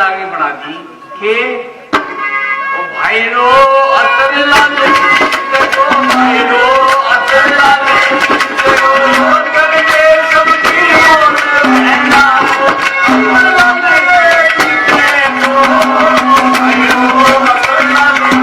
आगे बढ़ा दी कि ओ भाई रो अतर लाले देखो भाई रो अतर लाले देखो करके सबकी ओर रहना अतर लाले देखो भाई रो अतर लाले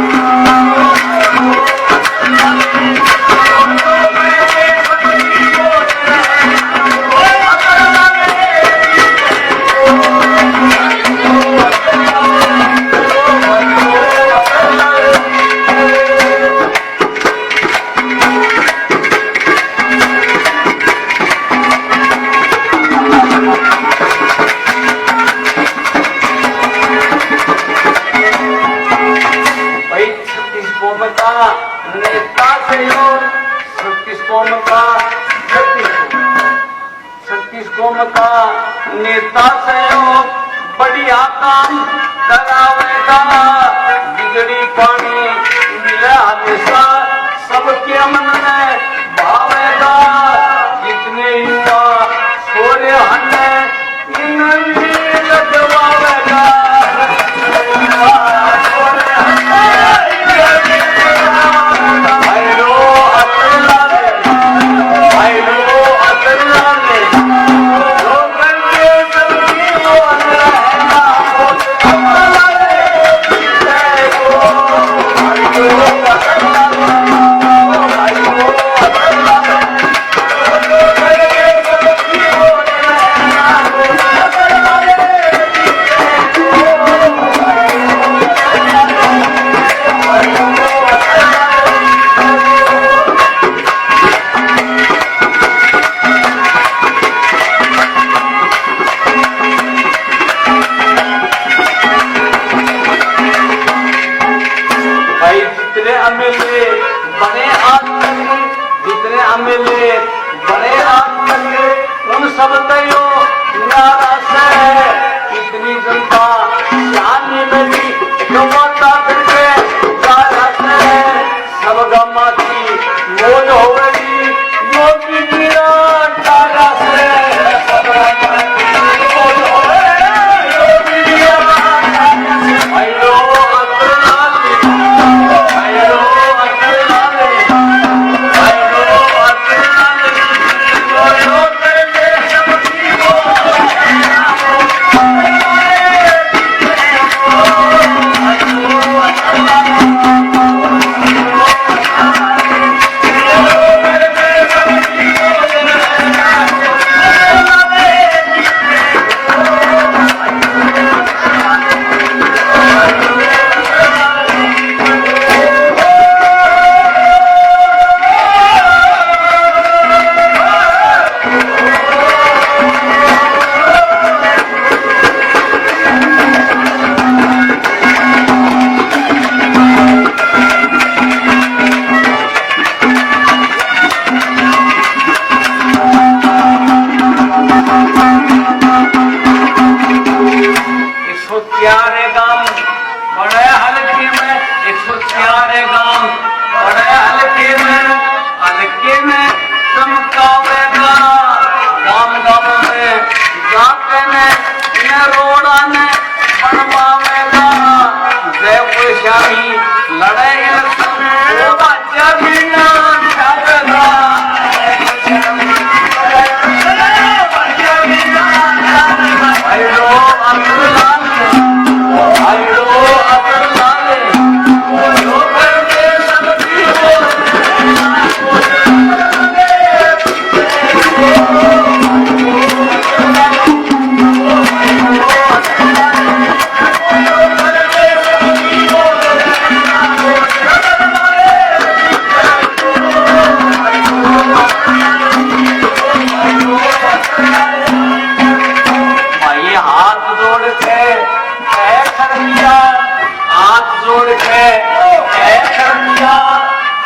नेता से हो 36 कौम का 36 कौम का नेता से हो बढ़िया काम करावेगा बिगड़ी पानी मिले हमेशा सबके मन में भावेगा जितने युवा छोरे हन्ने इन्हें लगवावेगा बड़े आत्मले उन सब तयो नाराज है इतनी जनता शानी में भी गवाता करके नाराज है सब गमाती मोज हो गई योगी मीरा नाराज है सब गमाती मोज हो गई योगी मीरा आयो अतर लाले आयो अतर लाले आयो अतर लाले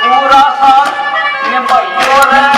पूरा साथ ये भाइयों है